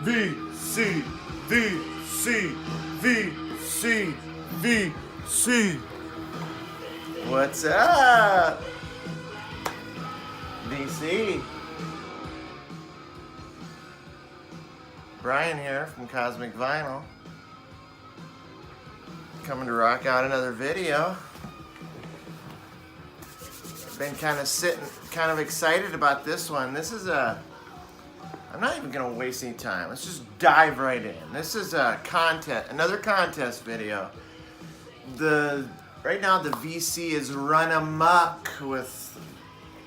VC, VC, VC, VC. What's up? VC. Brian here from Cosmic Vinyl. Coming to rock out another video. Been kind of excited about this one. This is I'm not even gonna waste any time. Let's just dive right in. This is a contest, another contest video. Right now the VC is run amok with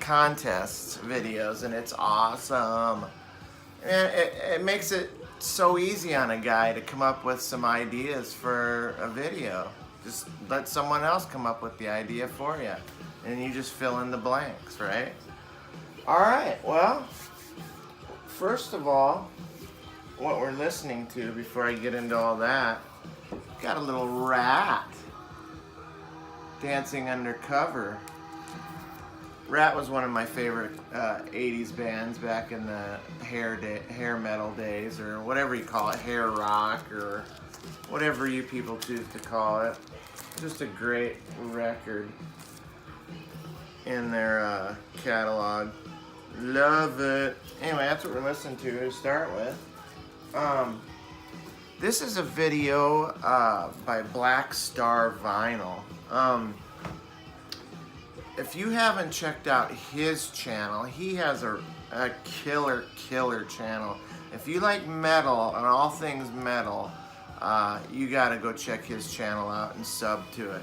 contests videos, and it's awesome. And it makes it so easy on a guy to come up with some ideas for a video. Just let someone else come up with the idea for you, and you just fill in the blanks, right? All right, well, first of all, what we're listening to before I get into all that, got a little rat dancing undercover. Rat was one of my favorite 80s bands back in the hair metal days, or whatever you call it, hair rock, or whatever you people choose to call it. Just a great record in their catalog. Love it. Anyway, that's what we're listening to start with. This is a video by BlackStarVinyl. If you haven't checked out his channel, he has a killer channel. If you like metal and all things metal, you gotta go check his channel out and sub to it.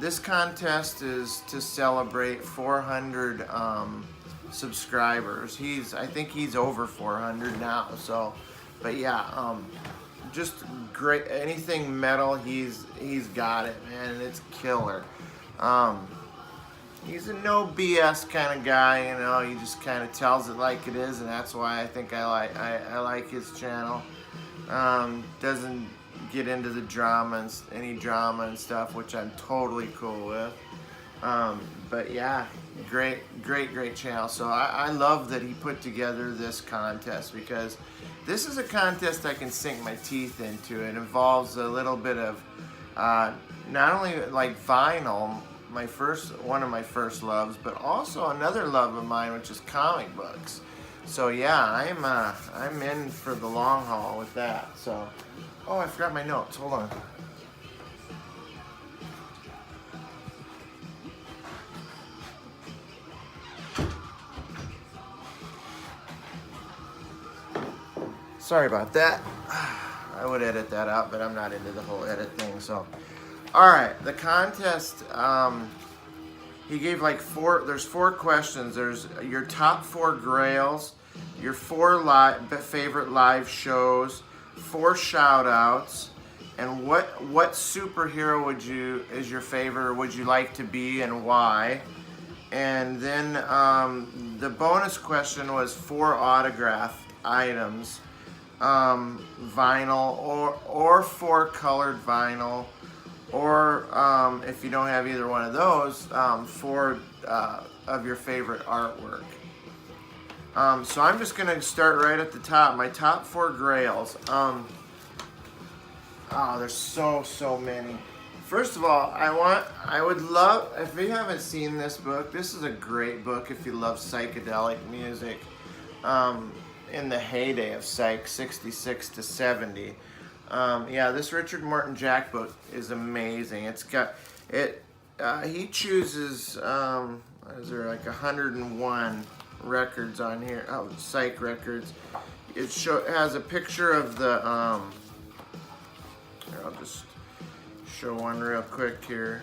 This contest is to celebrate 400 subscribers. I think he's over 400 now. So, but yeah, just great. Anything metal, he's got it, man, and it's killer. He's a no BS kind of guy, you know. He just kind of tells it like it is, and that's why I think I like his channel. Doesn't get into the any drama and stuff, which I'm totally cool with. But yeah, great channel. So I love that he put together this contest, because this is a contest I can sink my teeth into. It involves a little bit of not only like vinyl, one of my first loves, but also another love of mine, which is comic books. So yeah, I'm in for the long haul with that. So, oh, I forgot my notes. Hold on. Sorry about that. I would edit that out, but I'm not into the whole edit thing. So, all right, the contest. He gave like there's 4 questions. There's your top 4 grails, your 4 favorite live shows, 4 shout outs, and what superhero is your favorite, or would you like to be, and why? And then the bonus question was 4 autograph items, vinyl or 4 colored vinyl. Or if you don't have either one of those, 4 of your favorite artwork. So I'm just gonna start right at the top. My top 4 grails. Oh, there's so many. First of all, I would love, if you haven't seen this book, this is a great book if you love psychedelic music. In the heyday of psych, 66 to 70. Yeah, this Richard Morton Jack book is amazing. It's got it. He chooses. Is there like 101 records on here? Oh, psych records. It has a picture of the. Here, I'll just show one real quick here.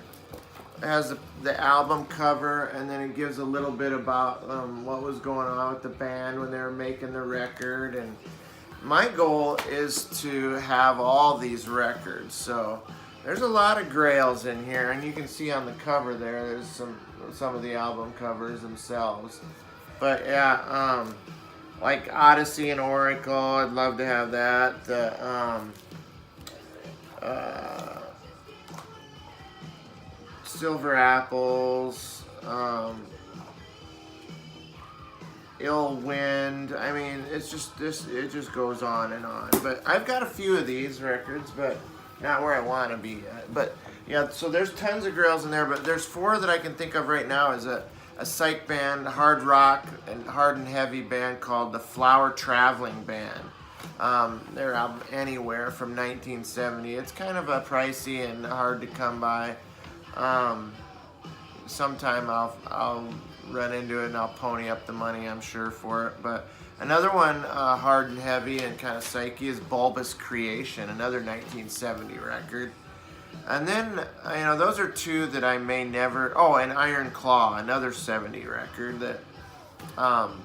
It has the album cover, and then it gives a little bit about what was going on with the band when they were making the record. And my goal is to have all these records. So there's a lot of grails in here, and you can see on the cover there's some of the album covers themselves. But yeah, like Odyssey and Oracle, I'd love to have that. The Silver Apples, Ill Wind. I mean, it's just this. It just goes on and on. But I've got a few of these records, but not where I want to be yet. But yeah, so there's tons of Grails in there. But there's 4 that I can think of right now. Is a psych band, hard rock and hard and heavy band called the Flower Traveling Band. Their album Anywhere from 1970. It's kind of a pricey and hard to come by. Sometime I'll run into it and I'll pony up the money, I'm sure, for it. But another one, hard and heavy and kind of psyche, is Bulbous Creation, another 1970 record. And then, you know, those are 2 that I may never. Oh, and Iron Claw, another 70 record. That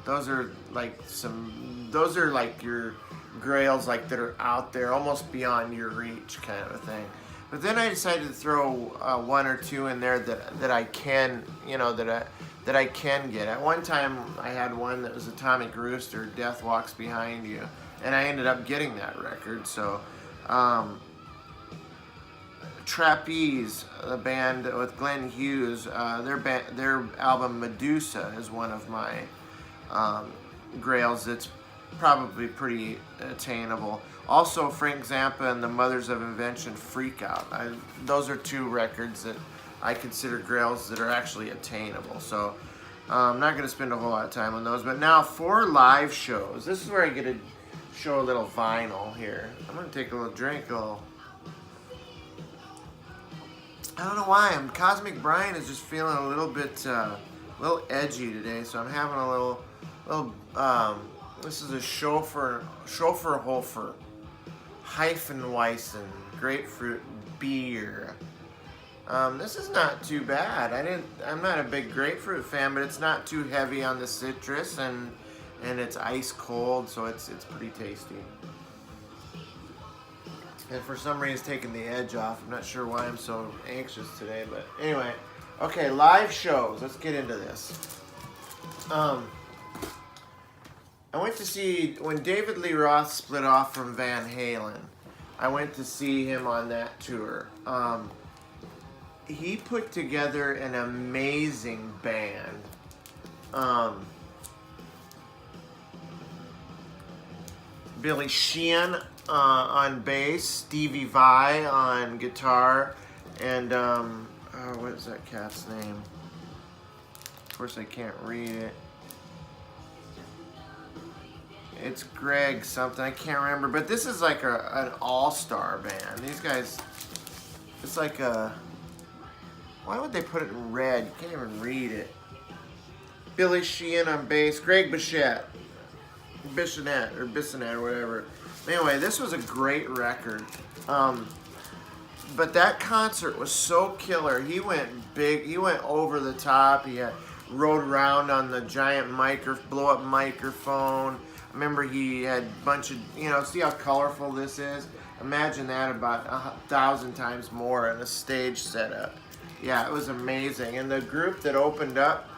those are like your Grails, like that are out there, almost beyond your reach, kind of a thing. But then I decided to throw 1 or 2 in there that I can, you know, that I can get. At one time, I had one that was Atomic Rooster, Death Walks Behind You, and I ended up getting that record. So, Trapeze, the band with Glenn Hughes, their album Medusa is one of my Grails that's probably pretty attainable. Also, Frank Zappa and the Mothers of Invention, Freak Out. Those are 2 records that I consider Grails that are actually attainable. So I'm not going to spend a whole lot of time on those. But now for live shows, this is where I get to show a little vinyl here. I'm going to take a little drink. I don't know why. Cosmic Brian is just feeling a little bit, little edgy today. So I'm having a little. This is a Schofer Hofer Hefeweizen grapefruit beer. This is not too bad. I'm not a big grapefruit fan, but it's not too heavy on the citrus, and it's ice cold, so it's pretty tasty. And for some reason, it's taking the edge off. I'm not sure why I'm so anxious today, but anyway. Okay, live shows. Let's get into this. I went to see, when David Lee Roth split off from Van Halen, I went to see him on that tour. He put together an amazing band. Billy Sheehan on bass, Stevie Vai on guitar, and what is that cat's name? Of course I can't read it. It's Greg something, I can't remember, but this is like an all-star band. These guys, it's like why would they put it in red? You can't even read it. Billy Sheehan on bass, Greg Bissonette or whatever. Anyway, this was a great record. But that concert was so killer. He went big, he went over the top. He rode around on the giant blow-up microphone. I remember he had a bunch of, see how colorful this is? Imagine that about 1,000 times more in a stage setup. Yeah, it was amazing. And the group that opened up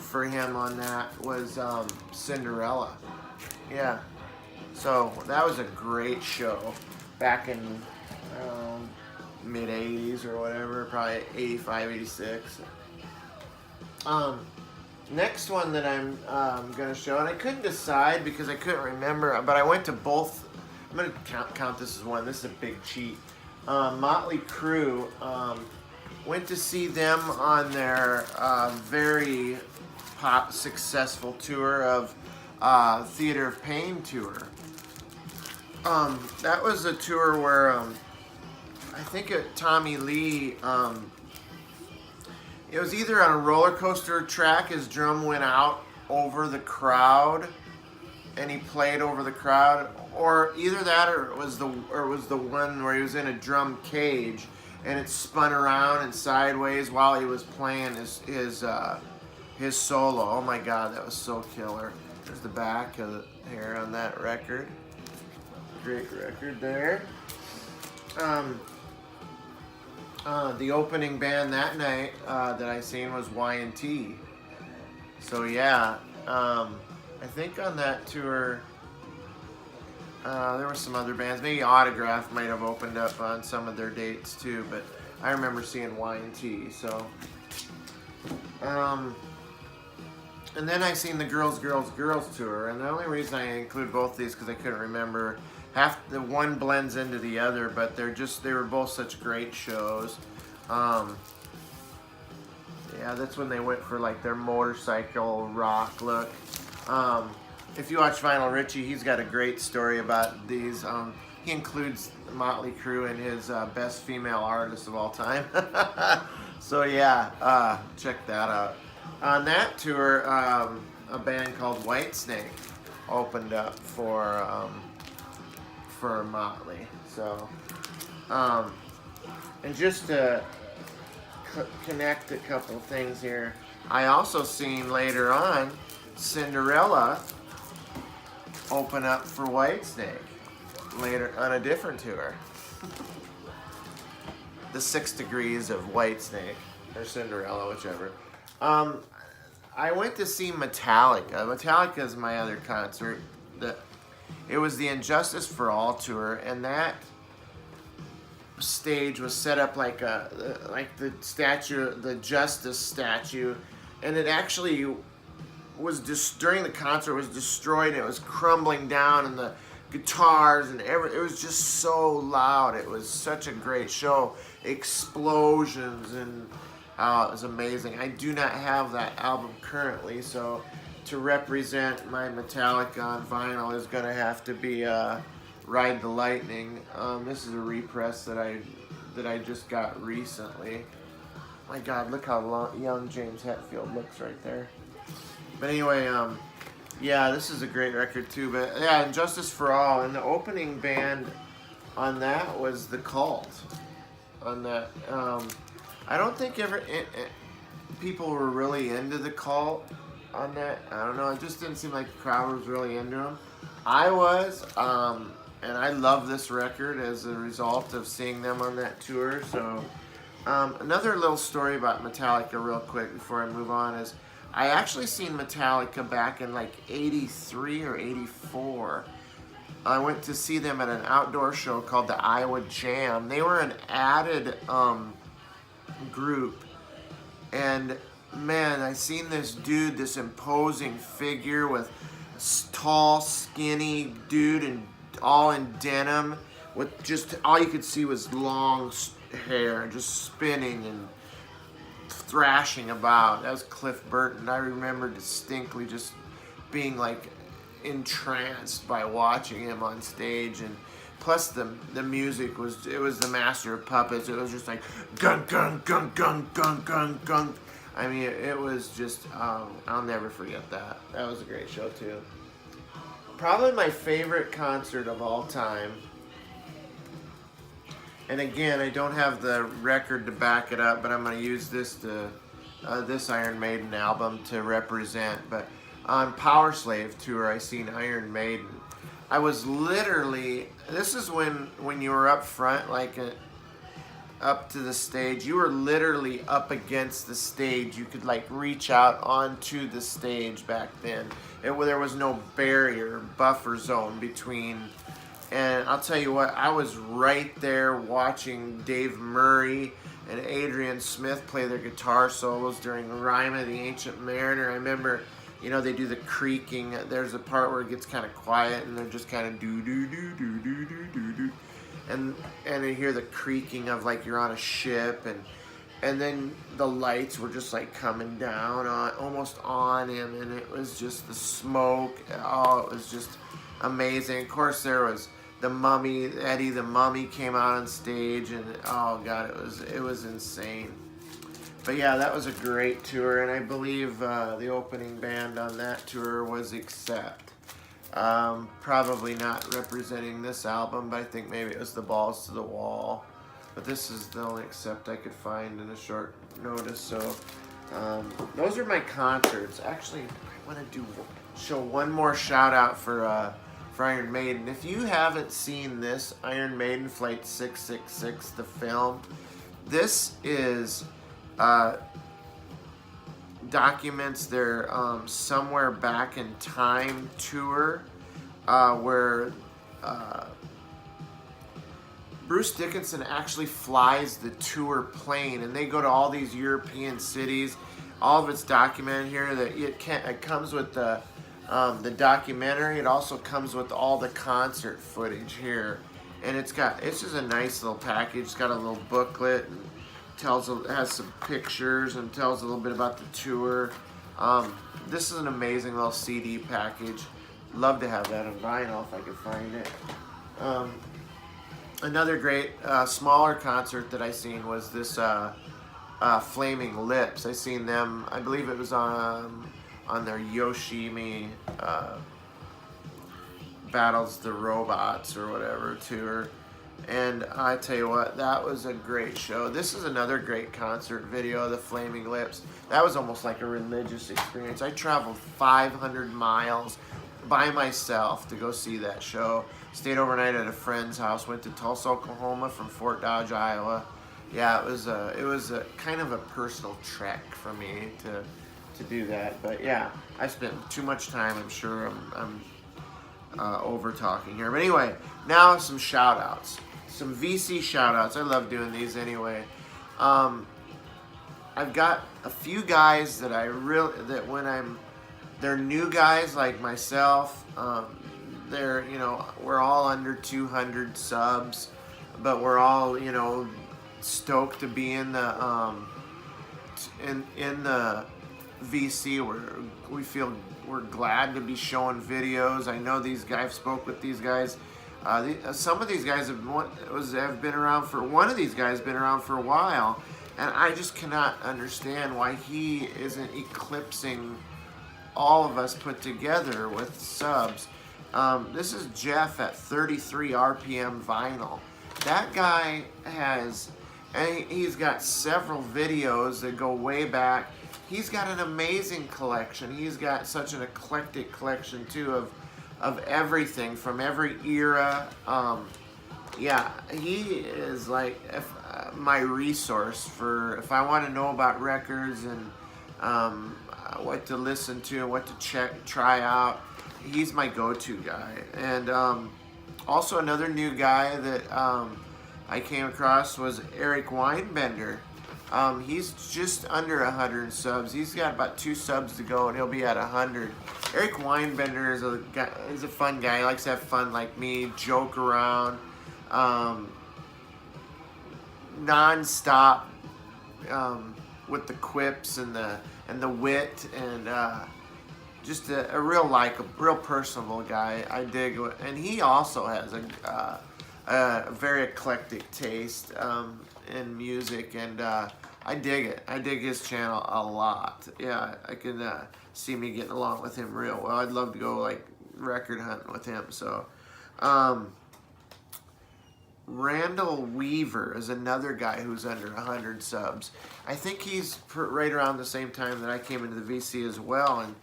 for him on that was Cinderella. Yeah, so that was a great show back in mid-80s or whatever, probably 85, 86. Next one that I'm going to show, and I couldn't decide because I couldn't remember, but I went to both. I'm going to count this as one. This is a big cheat. Motley Crue, went to see them on their very successful tour of Theater of Pain tour. That was a tour where I think Tommy Lee, it was either on a roller coaster track, his drum went out over the crowd and he played over the crowd, or either that or it was the one where he was in a drum cage and it spun around and sideways while he was playing his solo. Oh my God, that was so killer. There's the back of the hair on that record. Great record there. The opening band that night that I seen was Y&T. So yeah, I think on that tour there were some other bands. Maybe Autograph might have opened up on some of their dates too, but I remember seeing Y&T. So And then I seen the Girls, Girls, Girls tour, and the only reason I include both these because I couldn't remember. Half the one blends into the other, but they were both such great shows. Yeah, that's when they went for like their motorcycle rock look. If you watch Vinyl Richie, he's got a great story about these. He includes Motley Crue in his best female artist of all time. So yeah, check that out. On that tour, a band called Whitesnake opened up for Motley. So, and just to connect a couple things here, I also seen later on Cinderella open up for Whitesnake later on a different tour. The 6 Degrees of Whitesnake, or Cinderella, whichever. I went to see Metallica. Metallica is my other concert. It was the Injustice for All tour, and that stage was set up like the statue, the Justice statue, and it actually was just during the concert was destroyed. And it was crumbling down, and the guitars and it was just so loud. It was such a great show. Explosions, and it was amazing. I do not have that album currently, so to represent my Metallica on vinyl is going to have to be Ride the Lightning. This is a repress that I just got recently. My God, look how young James Hetfield looks right there. But anyway, yeah, this is a great record too. But yeah, Injustice for All, and the opening band on that was The Cult. On that, I don't think people were really into The Cult on that. I don't know. It just didn't seem like the crowd was really into them. I was, and I love this record as a result of seeing them on that tour. So, another little story about Metallica, real quick, before I move on, is I actually seen Metallica back in like '83 or '84. I went to see them at an outdoor show called the Iowa Jam. They were an added group, and man, I seen this dude, this imposing figure with tall, skinny dude, and all in denim, with just all you could see was long hair, just spinning and thrashing about. That was Cliff Burton. I remember distinctly just being like entranced by watching him on stage, and plus the music was the Master of Puppets. It was just like gun gun gun gun gun gun gun. I mean, it was just I'll never forget that. That was a great show too. Probably my favorite concert of all time. And again, I don't have the record to back it up, but I'm going to use this Iron Maiden album to represent. But on Power Slave tour, I seen Iron Maiden. I was literally, this is when you were up front, like up to the stage. You were literally up against the stage. You could like reach out onto the stage back then. There was no barrier, buffer zone between. And I'll tell you what, I was right there watching Dave Murray and Adrian Smith play their guitar solos during Rime of the Ancient Mariner. I remember, they do the creaking. There's a part where it gets kind of quiet, and they're just kind of do-do-do-do-do-do-do-do. And you hear the creaking of like you're on a ship, and then the lights were just like coming down almost on him, and it was just the smoke. Oh, it was just amazing. Of course, there was the Mummy. Eddie the Mummy came out on stage, and oh God, it was insane. But yeah, that was a great tour, and I believe the opening band on that tour was Accept. Probably not representing this album, but I think maybe it was the Balls to the Wall. But this is the only Accept I could find in a short notice. So those are my concerts. Actually, I want to show one more shout out for Iron Maiden. If you haven't seen this Iron Maiden Flight 666, the film, this is documents their Somewhere Back in Time tour, where Bruce Dickinson actually flies the tour plane, and they go to all these European cities. all of it's documented here. That it comes with the documentary. It also comes with all the concert footage here, and it's just a nice little package. It's got a little booklet and has some pictures and tells a little bit about the tour. This is an amazing little CD package. Love to have that on vinyl if I could find it. Another great smaller concert that I seen was this Flaming Lips. I seen them. I believe it was on their Yoshimi Battles the Robots or whatever tour. And I tell you what, that was a great show. This is another great concert video, the Flaming Lips. That was almost like a religious experience. I traveled 500 miles by myself to go see that show. Stayed overnight at a friend's house. Went to Tulsa, Oklahoma from Fort Dodge, Iowa. Yeah, it was a kind of a personal trek for me to do that. But yeah, I spent too much time. I'm sure I'm over talking here. But anyway, now some shout outs. Some VC shout outs. I love doing these anyway. I've got a few guys that they're new guys like myself. We're all under 200 subs, but we're all, stoked to be in the VC. We feel we're glad to be showing videos. I know these guys. I've spoke with these guys. Some of these guys have been around for. One of these guys been around for a while, and I just cannot understand why he isn't eclipsing all of us put together with subs. This is Jeff at 33 RPM Vinyl. That guy he's got several videos that go way back. He's got an amazing collection. He's got such an eclectic collection too of everything from every era. Yeah, he is like my resource for if I want to know about records and what to listen to and what to try out. He's my go-to guy. And also another new guy that I came across was Eric Weinbender. He's just under 100 subs. He's got about 2 subs to go and he'll be at 100. Eric Weinbender is a fun guy. He likes to have fun like me, joke around, non-stop with the quips and the wit, and just a real personable guy. I dig it. And he also has a very eclectic taste in music, and I dig it. I dig his channel a lot. Yeah, I can see me getting along with him real well. I'd love to go like record hunting with him. So Randall Weaver is another guy who's under 100 subs. I think he's right around the same time that I came into the VC as well, and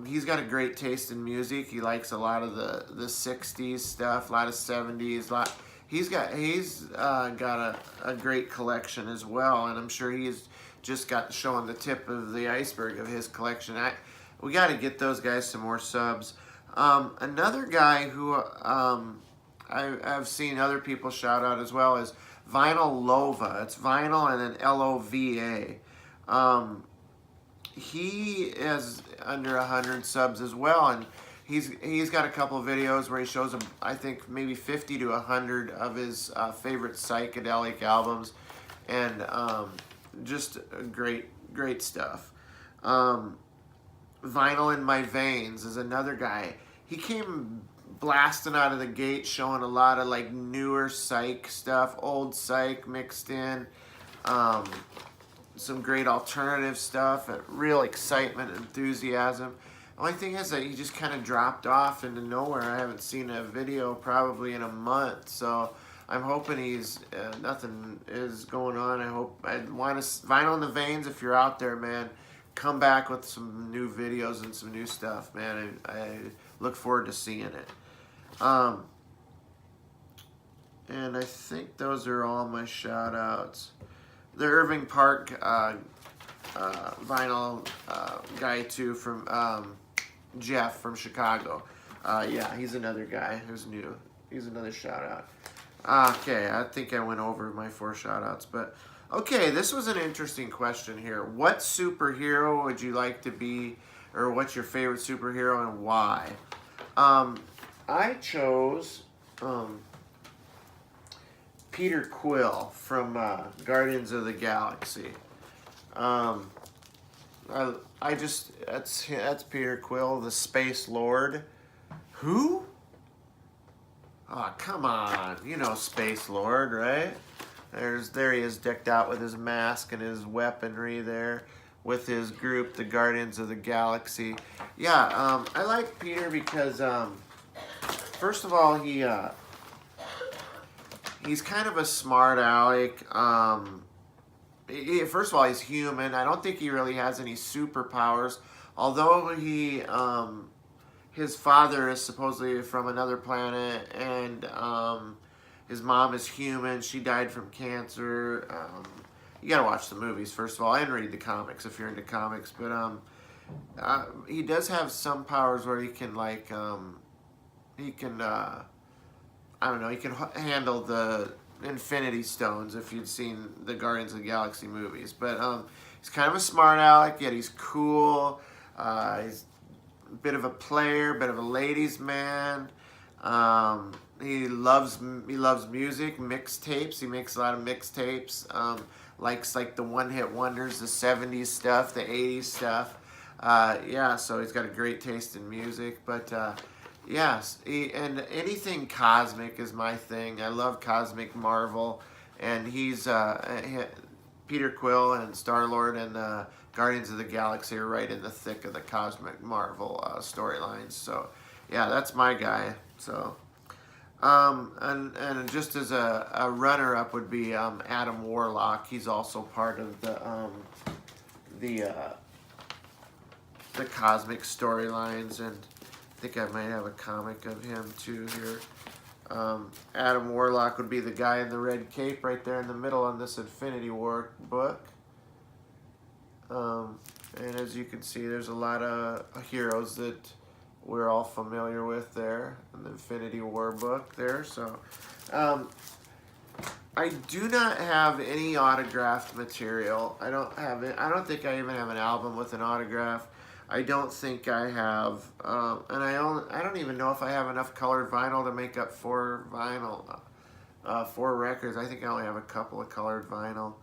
he's got a great taste in music. He likes a lot of the 60s stuff, a lot of 70s. He's got a great collection as well, and I'm sure he's just got showing the tip of the iceberg of his collection. We got to get those guys some more subs. Another guy who I've seen other people shout out as well is Vinyl Lova. It's vinyl and then Lova. He is under 100 subs as well, and he's got a couple of videos where he shows them, I think maybe 50 to 100 of his favorite psychedelic albums, and just great stuff. Vinyl in My Veins is another guy. He came blasting out of the gate, showing a lot of like newer psych stuff, old psych mixed in, some great alternative stuff, real excitement, enthusiasm. The only thing is that he just kind of dropped off into nowhere. I haven't seen a video probably in a month, so I'm hoping nothing is going on. I want to Vinyl in the Veins. If you're out there, man, come back with some new videos and some new stuff, man. I look forward to seeing it. And I think those are all my shout outs. The Irving Park vinyl guy too, from Jeff from Chicago. Yeah, he's another guy who's new. He's another shout out. Okay, I think I went over my 4 shout outs, but Okay, this was an interesting question here. What superhero would you like to be, or what's your favorite superhero and why? Um, I chose Peter Quill from Guardians of the Galaxy. Um, I just that's Peter Quill, the Space Lord. Who? Oh, come on. You know Space Lord, right? There he is, decked out with his mask and his weaponry there, with his group, the Guardians of the Galaxy. Yeah, I like Peter because first of all, he's kind of a smart aleck. First of all, he's human. I don't think he really has any superpowers, although his father is supposedly from another planet, and his mom is human. She died from cancer. You gotta watch the movies first of all, and read the comics if you're into comics. But he does have some powers where he can I don't know, he can handle the Infinity Stones if you'd seen the Guardians of the Galaxy movies. But he's kind of a smart aleck, yet he's cool. He's a bit of a player, bit of a ladies' man. He loves music, mixtapes. He makes a lot of mixtapes. Likes like the one-hit wonders, the 70s stuff, the 80s stuff. Yeah, so he's got a great taste in music. But yes, and anything cosmic is my thing. I love cosmic Marvel, and he's Peter Quill and Star-Lord and Guardians of the Galaxy are right in the thick of the cosmic Marvel storylines. So yeah, that's my guy. So and just as a runner-up would be Adam Warlock. He's also part of the cosmic storylines, and I think I might have a comic of him too here. Adam Warlock would be the guy in the red cape right there in the middle on this Infinity War book. And as you can see, there's a lot of heroes that we're all familiar with there in the Infinity War book there. So I do not have any autographed material. I don't have it. I don't think I even have an album with an autograph. I don't think I have, and I don't even know if I have enough colored vinyl to make up 4 records. I think I only have a couple of colored vinyl.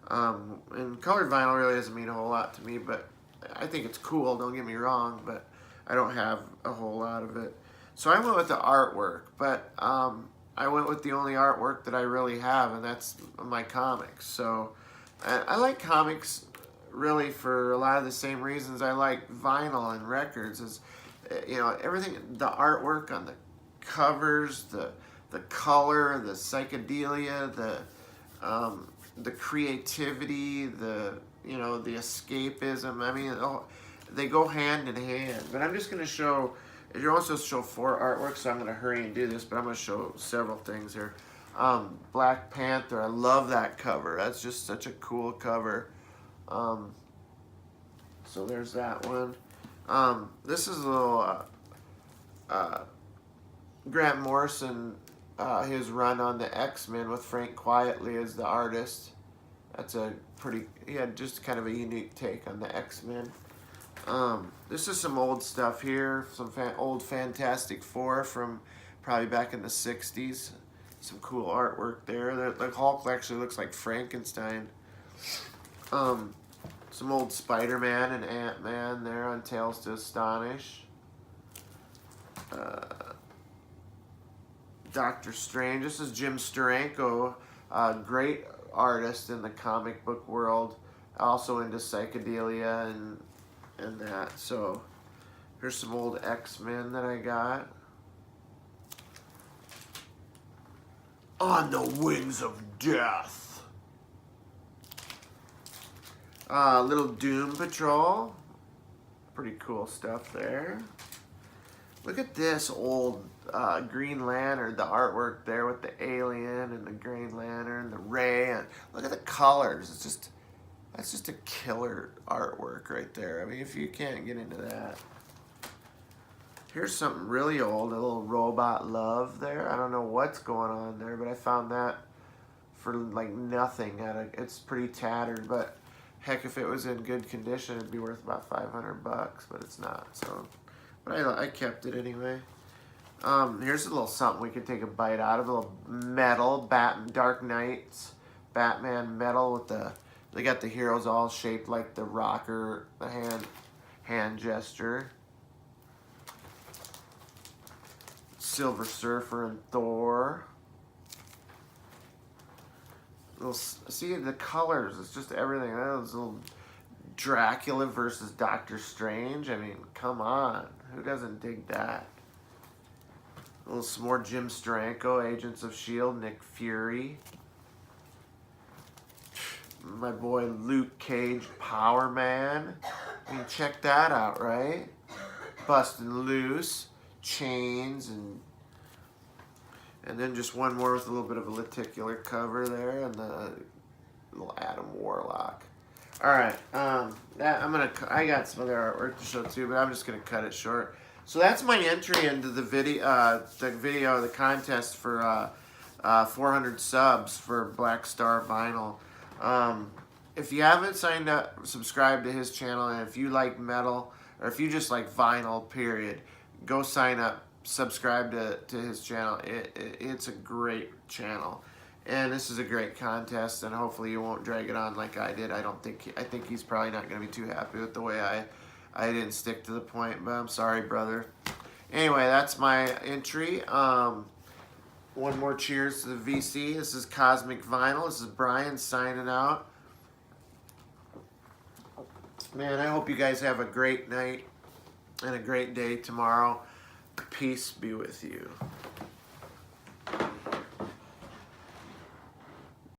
And colored vinyl really doesn't mean a whole lot to me, but I think it's cool, don't get me wrong, but I don't have a whole lot of it. So I went with the artwork, but I went with the only artwork that I really have, and that's my comics. So I like comics really for a lot of the same reasons I like vinyl and records. Is everything, the artwork on the covers, the color, the psychedelia, the creativity, the escapism. I mean, they go hand in hand. But I'm just going to show. You're also show 4 artworks, so I'm going to hurry and do this. But I'm going to show several things here. Black Panther. I love that cover. That's just such a cool cover. So there's that one. This is a little Grant Morrison, his run on the X-Men with Frank Quietly as the artist. That's he had just kind of a unique take on the X-Men. This is some old stuff here, some old Fantastic Four from probably back in the 60s. Some cool artwork there. The Hulk actually looks like Frankenstein. Some old Spider-Man and Ant-Man there on Tales to Astonish. Doctor Strange. This is Jim Steranko, great artist in the comic book world, also into psychedelia and that. So here's some old X-Men that I got. On the Wings of Death. Little Doom Patrol. Pretty cool stuff there. Look at this old Green Lantern, the artwork there with the alien and the Green Lantern, the Ray, and look at the colors. That's just a killer artwork right there. I mean, if you can't get into that. Here's something really old, a little Robot Love there. I don't know what's going on there, but I found that for like nothing. It's pretty tattered, but heck, if it was in good condition, it'd be worth about $500, but it's not. So, but I kept it anyway. Here's a little something we could take a bite out of. A little metal Dark Knights Batman metal with they got the heroes all shaped like the rocker, the hand gesture. Silver Surfer and Thor. See the colors, it's just everything. Those little Dracula versus Doctor Strange. I mean, come on. Who doesn't dig that? Some more Jim Steranko, Agents of S.H.I.E.L.D., Nick Fury. My boy Luke Cage, Power Man. I mean, check that out, right? Busting Loose, Chains, and then just one more with a little bit of a lenticular cover there, and the little Adam Warlock. All right, I got some other artwork to show too, but I'm just gonna cut it short. So that's my entry into the the contest for 400 subs for BlackStarVinyl. If you haven't signed up, subscribe to his channel, and if you like metal, or if you just like vinyl, period, go sign up, subscribe to his channel. It's a great channel, and this is a great contest, and hopefully you won't drag it on like I did. I think he's probably not going to be too happy with the way I didn't stick to the point, but I'm sorry, brother. Anyway, that's my entry. One more cheers to the VC. This is Cosmic Vinyl. This is Brian signing out. Man, I hope you guys have a great night and a great day tomorrow. Peace be with you.